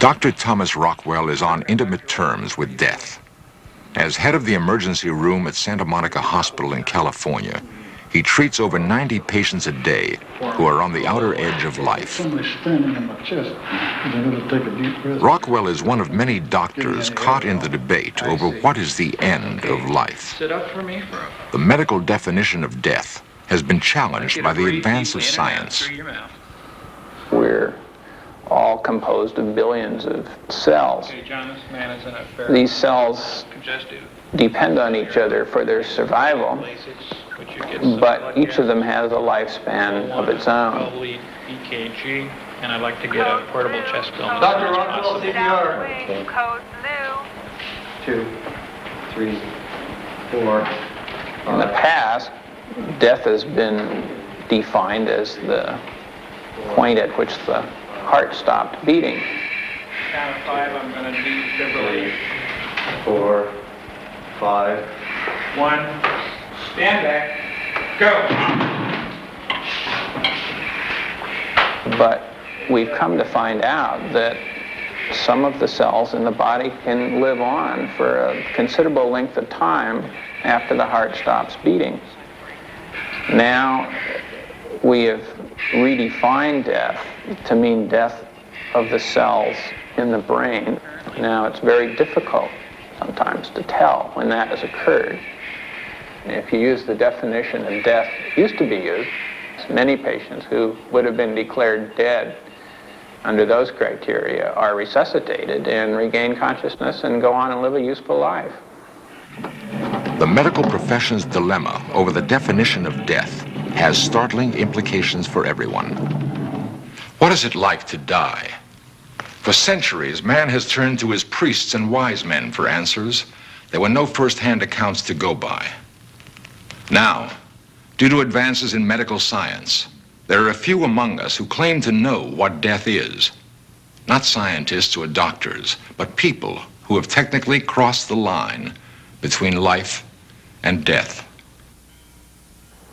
Dr. Thomas Rockwell is on intimate terms with death. As head of the emergency room at Santa Monica Hospital in California, he treats over 90 patients a day who are on the outer edge of life. Rockwell is one of many doctors caught in the debate over what is the end of life. The medical definition of death has been challenged by the advance of science. We're all composed of billions of cells. These cells depend on each other for their survival, but each of them has a lifespan of its own. EKG, and I'd like to get a portable chest film. Dr. Rockwell, CPR. Code blue. 2, 3, 4. In the past, death has been defined as the point at which the heart stopped beating. Count of 5, I'm going to defibrillate. 4, 5. 1, stand back, go. But we've come to find out that some of the cells in the body can live on for a considerable length of time after the heart stops beating. Now we have redefined death to mean death of the cells in the brain. Now it's very difficult sometimes to tell when that has occurred. If you use the definition of death used to be used, many patients who would have been declared dead under those criteria are resuscitated and regain consciousness and go on and live a useful life. The medical profession's dilemma over the definition of death has startling implications for everyone. What is it like to die? For centuries, man has turned to his priests and wise men for answers. There were no first-hand accounts to go by. Now, due to advances in medical science, there are a few among us who claim to know what death is. Not scientists or doctors, but people who have technically crossed the line between life and death.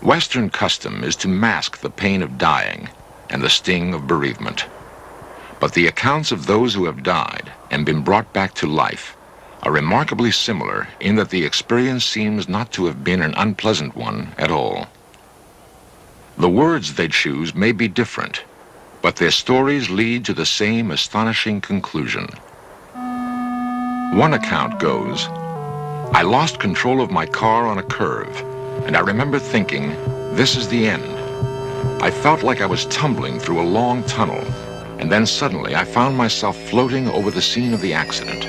Western custom is to mask the pain of dying and the sting of bereavement. But the accounts of those who have died and been brought back to life are remarkably similar in that the experience seems not to have been an unpleasant one at all. The words they choose may be different, but their stories lead to the same astonishing conclusion. One account goes, "I lost control of my car on a curve, and I remember thinking, this is the end. I felt like I was tumbling through a long tunnel, and then suddenly I found myself floating over the scene of the accident."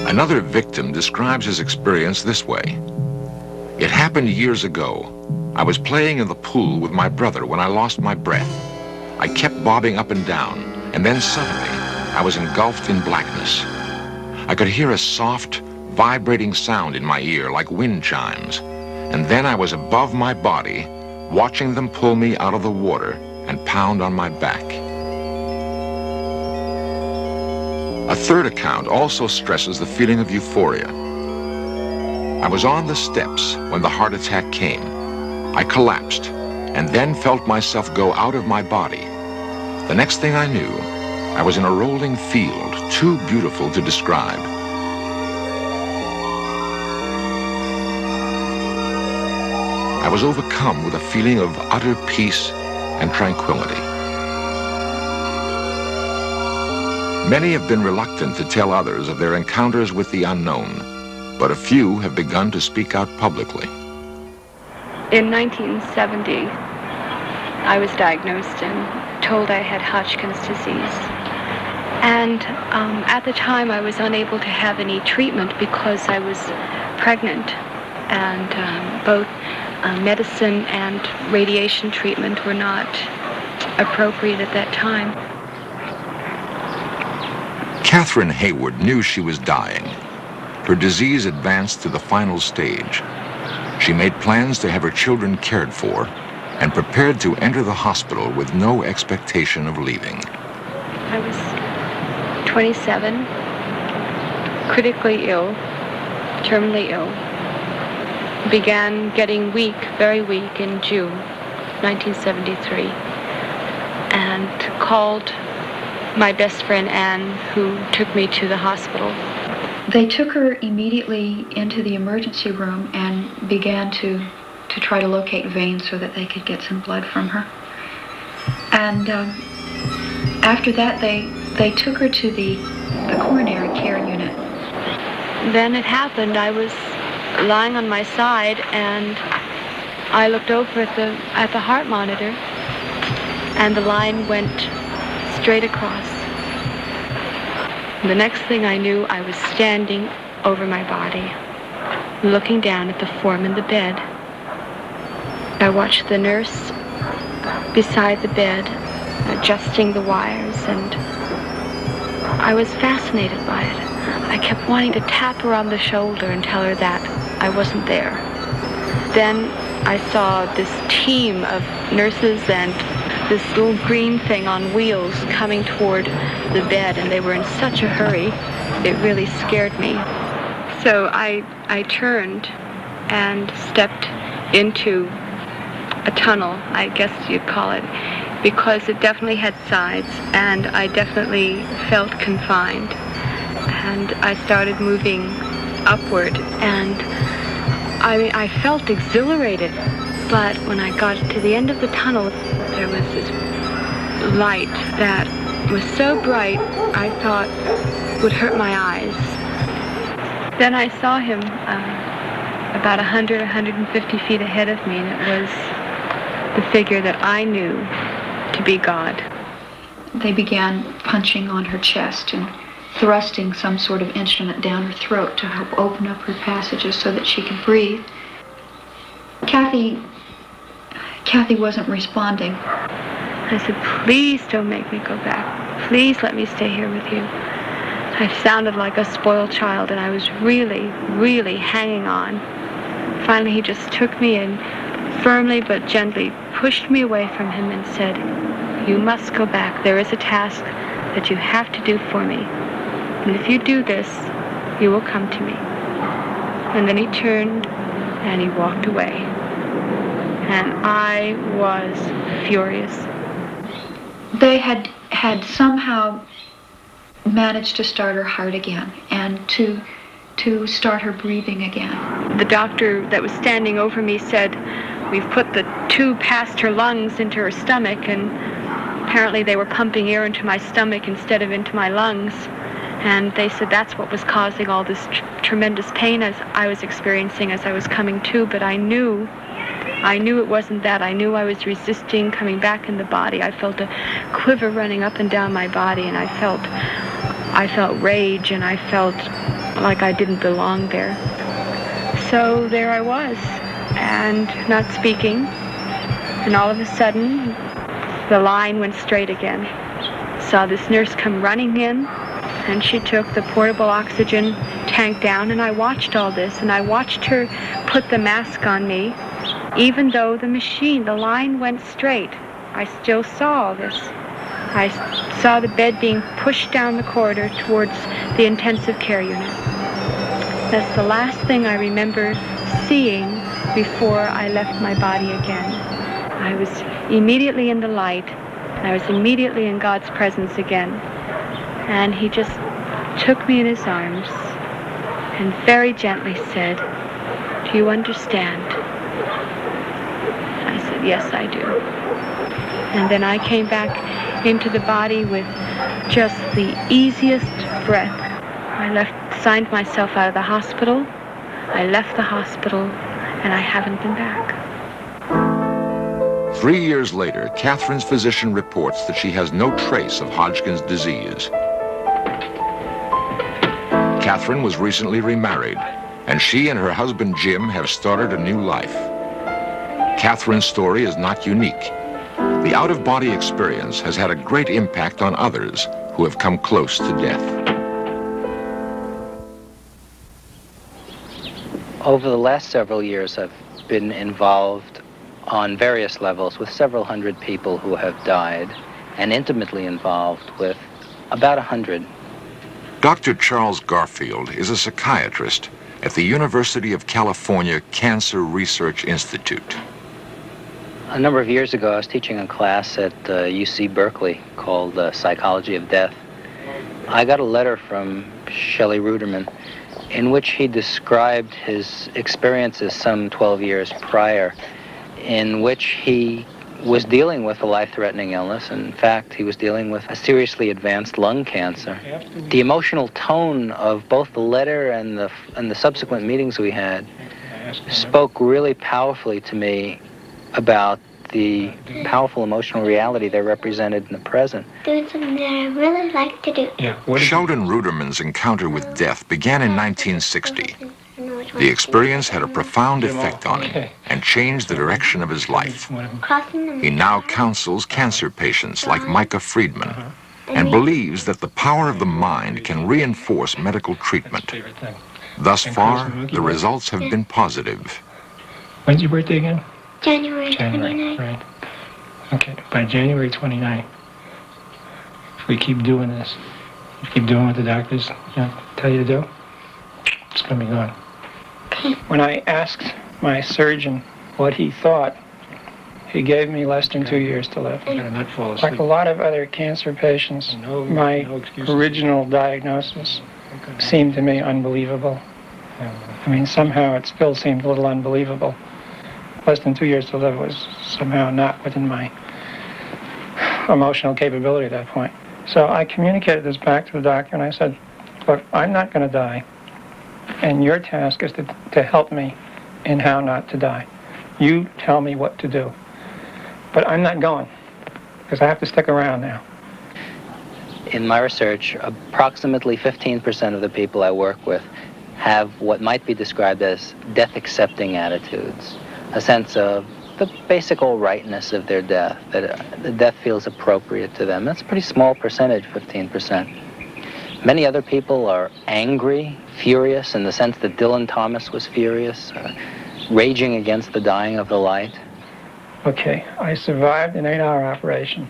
Another victim describes his experience this way. "It happened years ago. I was playing in the pool with my brother when I lost my breath. I kept bobbing up and down, and then suddenly I was engulfed in blackness. I could hear a soft, vibrating sound in my ear like wind chimes, and then I was above my body, watching them pull me out of the water and pound on my back." A third account also stresses the feeling of euphoria. "I was on the steps when the heart attack came. I collapsed and then felt myself go out of my body. The next thing I knew, I was in a rolling field too beautiful to describe. I was overcome with a feeling of utter peace and tranquility." Many have been reluctant to tell others of their encounters with the unknown, but a few have begun to speak out publicly. In 1970, I was diagnosed and told I had Hodgkin's disease. And at the time, I was unable to have any treatment because I was pregnant, and both medicine and radiation treatment were not appropriate at that time. Catherine Hayward knew she was dying. Her disease advanced to the final stage. She made plans to have her children cared for and prepared to enter the hospital with no expectation of leaving. I was 27, critically ill, terminally ill, began getting weak, very weak, in June 1973, and called my best friend Anne, who took me to the hospital. They took her immediately into the emergency room and began to try to locate veins so that they could get some blood from her. And after that, they took her to the coronary care unit. Then it happened. I was lying on my side, and I looked over at the heart monitor, and the line went straight across. The next thing I knew, I was standing over my body, looking down at the form in the bed. I watched the nurse beside the bed, adjusting the wires, and I was fascinated by it. I kept wanting to tap her on the shoulder and tell her that I wasn't there. Then I saw this team of nurses and this little green thing on wheels coming toward the bed, and they were in such a hurry, it really scared me. So I turned and stepped into a tunnel, I guess you'd call it, because it definitely had sides, and I definitely felt confined. And I started moving upward, and I felt exhilarated. But when I got to the end of the tunnel, there was this light that was so bright, I thought would hurt my eyes. Then I saw him about 100, 150 feet ahead of me, and it was the figure that I knew to be God. They began punching on her chest and thrusting some sort of instrument down her throat to help open up her passages so that she could breathe. Kathy wasn't responding. I said, please don't make me go back. Please let me stay here with you. I sounded like a spoiled child, and I was really, really hanging on. Finally, he just took me and firmly but gently pushed me away from him and said, you must go back. There is a task that you have to do for me. And if you do this, you will come to me. And then he turned and he walked away. And I was furious. They had somehow managed to start her heart again and to start her breathing again. The doctor that was standing over me said, we've put the tube past her lungs into her stomach, and apparently they were pumping air into my stomach instead of into my lungs. And they said that's what was causing all this tremendous pain as I was experiencing as I was coming to, but I knew it wasn't that. I knew I was resisting coming back in the body. I felt a quiver running up and down my body, and I felt rage, and I felt like I didn't belong there. So there I was, and not speaking, and all of a sudden the line went straight again. Saw this nurse come running in, and she took the portable oxygen tank down, and I watched all this, and I watched her put the mask on me. Even though the line went straight, I still saw this. I saw the bed being pushed down the corridor towards the intensive care unit. That's the last thing I remember seeing before I left my body again. I was immediately in the light, and I was immediately in God's presence again. And he just took me in his arms and very gently said, do you understand? I said, yes, I do. And then I came back into the body with just the easiest breath. I signed myself out of the hospital. I left the hospital, and I haven't been back. 3 years later, Catherine's physician reports that she has no trace of Hodgkin's disease. Catherine was recently remarried, and she and her husband Jim have started a new life. Catherine's story is not unique. The out-of-body experience has had a great impact on others who have come close to death. Over the last several years, I've been involved on various levels with several hundred people who have died, and intimately involved with about 100. Dr. Charles Garfield is a psychiatrist at the University of California Cancer Research Institute. A number of years ago, I was teaching a class at UC Berkeley called Psychology of Death. I got a letter from Shelley Ruderman in which he described his experiences some 12 years prior, in which he was dealing with a life-threatening illness. In fact, he was dealing with a seriously advanced lung cancer. The emotional tone of both the letter and the subsequent meetings we had spoke really powerfully to me about the powerful emotional reality they represented in the present. Doing something that I really like to do. Sheldon Ruderman's encounter with death began in 1960. The experience had a profound effect on him and changed the direction of his life. He now counsels cancer patients like Micah Friedman and believes that the power of the mind can reinforce medical treatment. Thus far, the results have been positive. When's your birthday again? January 29th. Right. Okay, by January 29th, if we keep doing this, keep doing what the doctors tell you to do, it's going to be gone. When I asked my surgeon what he thought, he gave me less than 2 years to live. Not fall asleep. Like a lot of other cancer patients, my original diagnosis seemed to me unbelievable. I mean, somehow it still seemed a little unbelievable. Less than 2 years to live was somehow not within my emotional capability at that point. So I communicated this back to the doctor, and I said, look, I'm not going to die, and your task is to help me in how not to die. You tell me what to do. But I'm not going, because I have to stick around now. In my research, approximately 15% of the people I work with have what might be described as death-accepting attitudes, a sense of the basic all-rightness of their death, that the death feels appropriate to them. That's a pretty small percentage, 15%. Many other people are angry, furious, in the sense that Dylan Thomas was furious, raging against the dying of the light. Okay, I survived an 8-hour operation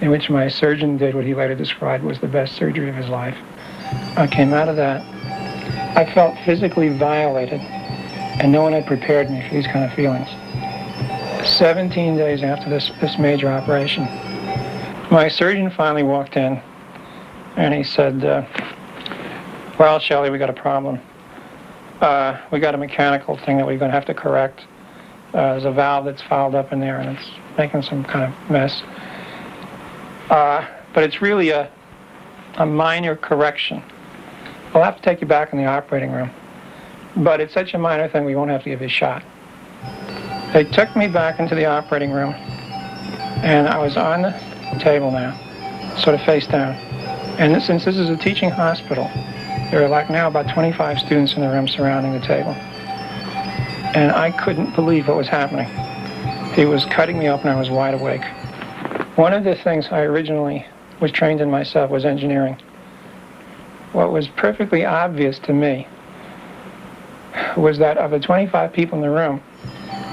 in which my surgeon did what he later described was the best surgery of his life. I came out of that. I felt physically violated, and no one had prepared me for these kind of feelings. 17 days after this major operation, my surgeon finally walked in, and he said, well, Shelley, we got a problem. We got a mechanical thing that we're going to have to correct. There's a valve that's fouled up in there, and it's making some kind of mess. But it's really a minor correction. I'll have to take you back in the operating room. But it's such a minor thing, we won't have to give you a shot. They took me back into the operating room, and I was on the table now, sort of face down. And since this is a teaching hospital, there are like now about 25 students in the room surrounding the table. And I couldn't believe what was happening. He was cutting me open, I was wide awake. One of the things I originally was trained in myself was engineering. What was perfectly obvious to me was that of the 25 people in the room,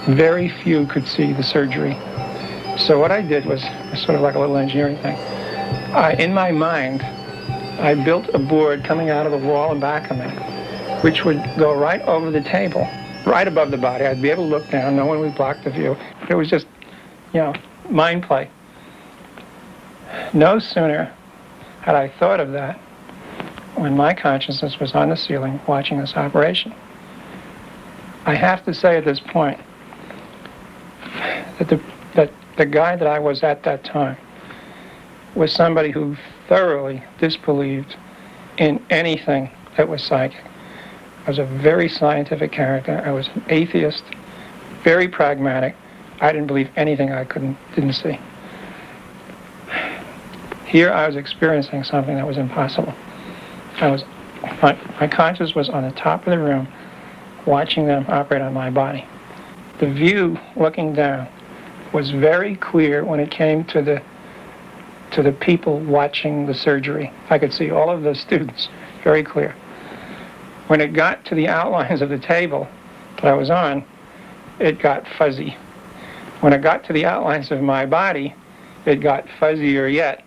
very few could see the surgery. So what I did was sort of like a little engineering thing. In my mind, I built a board coming out of the wall in back of me, which would go right over the table, right above the body. I'd be able to look down, no one would block the view. It was just, mind play. No sooner had I thought of that when my consciousness was on the ceiling watching this operation. I have to say at this point that the guy that I was at that time was somebody who thoroughly disbelieved in anything that was psychic. I was a very scientific character. I was an atheist, very pragmatic. I didn't believe anything I didn't see. Here I was experiencing something that was impossible. My conscience was on the top of the room, watching them operate on my body. The view looking down was very clear when it came to the people watching the surgery. I could see all of the students very clear. When it got to the outlines of the table that I was on, it got fuzzy. When it got to the outlines of my body, it got fuzzier yet.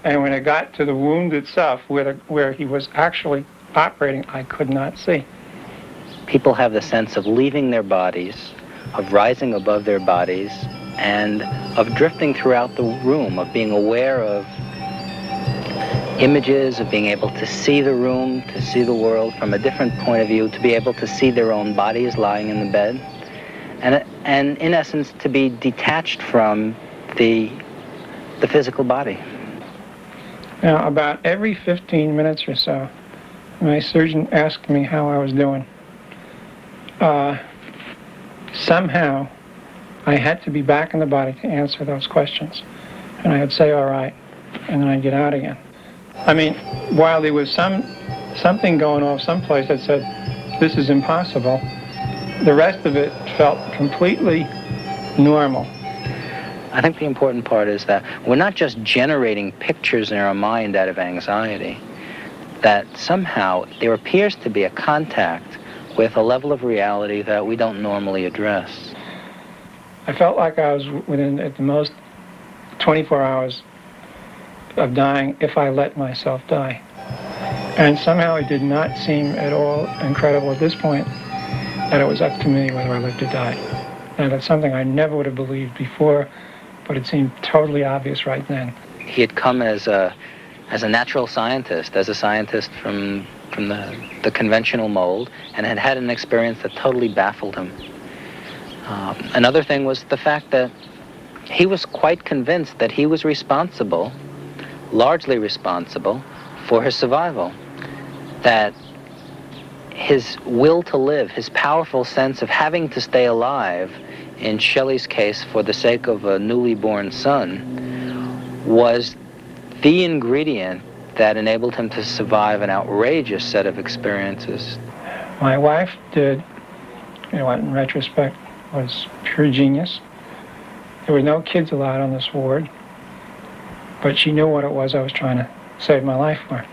And when it got to the wound itself, where he was actually operating, I could not see. people have the sense of leaving their bodies, of rising above their bodies, and of drifting throughout the room, of being aware of images, of being able to see the room, to see the world from a different point of view, to be able to see their own bodies lying in the bed, and in essence, to be detached from the physical body. Now, about every 15 minutes or so, my surgeon asked me how I was doing. Somehow, I had to be back in the body to answer those questions. And I would say, all right, and then I'd get out again. I mean, while there was something going off someplace that said, this is impossible, the rest of it felt completely normal. I think the important part is that we're not just generating pictures in our mind out of anxiety, that somehow there appears to be a contact with a level of reality that we don't normally address. I felt like I was within, at the most, 24 hours of dying if I let myself die. And somehow it did not seem at all incredible at this point that it was up to me whether I lived or died. And that's something I never would have believed before, but it seemed totally obvious right then. He had come as a natural scientist, as a scientist from the conventional mold, and had had an experience that totally baffled him. Another thing was the fact that he was quite convinced that he was responsible, largely responsible, for his survival. That his will to live, his powerful sense of having to stay alive, in Shelley's case for the sake of a newly born son, was the ingredient that enabled him to survive an outrageous set of experiences. My wife did, you know what, in retrospect, was pure genius. There were no kids allowed on this ward, but she knew what it was I was trying to save my life for.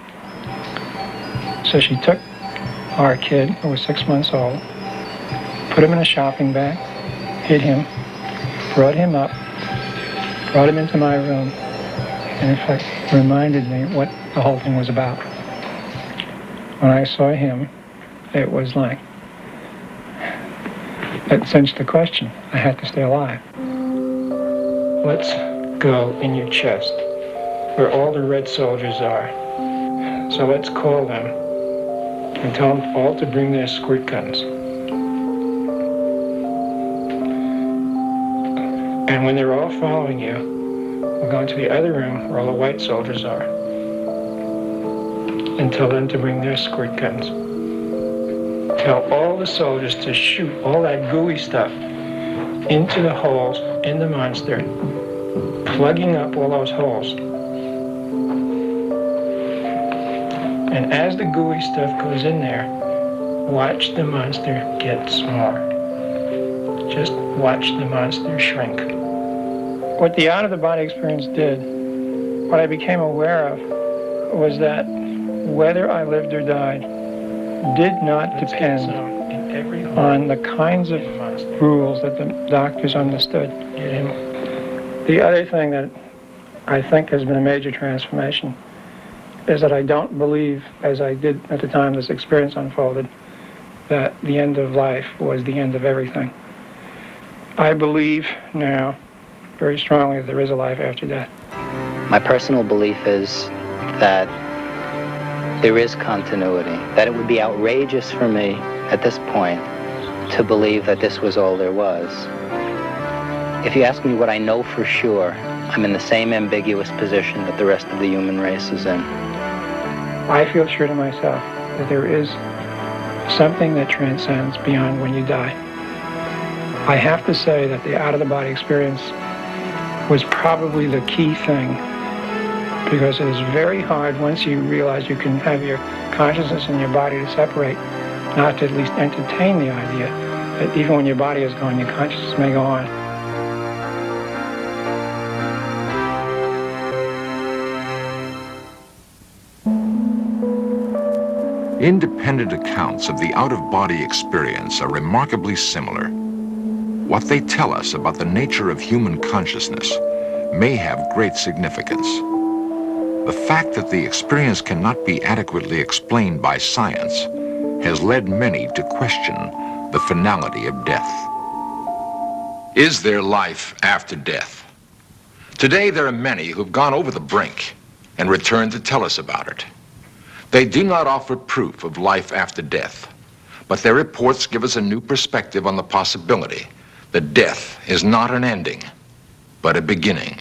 So she took our kid, who was 6 months old, put him in a shopping bag, hid him, brought him up, brought him into my room, and in fact reminded me what the whole thing was about. When I saw him, it was like, that cinched the question. I had to stay alive. Let's go in your chest, where all the red soldiers are. So let's call them and tell them all to bring their squirt guns. And when they're all following you, we'll go into the other room where all the white soldiers are and tell them to bring their squirt guns. Tell all the soldiers to shoot all that gooey stuff into the holes in the monster, plugging up all those holes. And as the gooey stuff goes in there, watch the monster get smaller. Just watch the monster shrink. What the out-of-the-body experience did, what I became aware of, was that whether I lived or died did not depend on the kinds of rules that the doctors understood. The other thing that I think has been a major transformation is that I don't believe, as I did at the time this experience unfolded, that the end of life was the end of everything. I believe now very strongly that there is a life after death. My personal belief is that there is continuity, that it would be outrageous for me at this point to believe that this was all there was. If you ask me what I know for sure, I'm in the same ambiguous position that the rest of the human race is in. I feel sure to myself that there is something that transcends beyond when you die. I have to say that the out-of-the-body experience was probably the key thing, because it is very hard once you realize you can have your consciousness and your body to separate, not to at least entertain the idea that even when your body is gone, your consciousness may go on. Independent accounts of the out-of-body experience are remarkably similar. What they tell us about the nature of human consciousness may have great significance. The fact that the experience cannot be adequately explained by science has led many to question the finality of death. Is there life after death? Today, there are many who've gone over the brink and returned to tell us about it. They do not offer proof of life after death, but their reports give us a new perspective on the possibility that death is not an ending, but a beginning.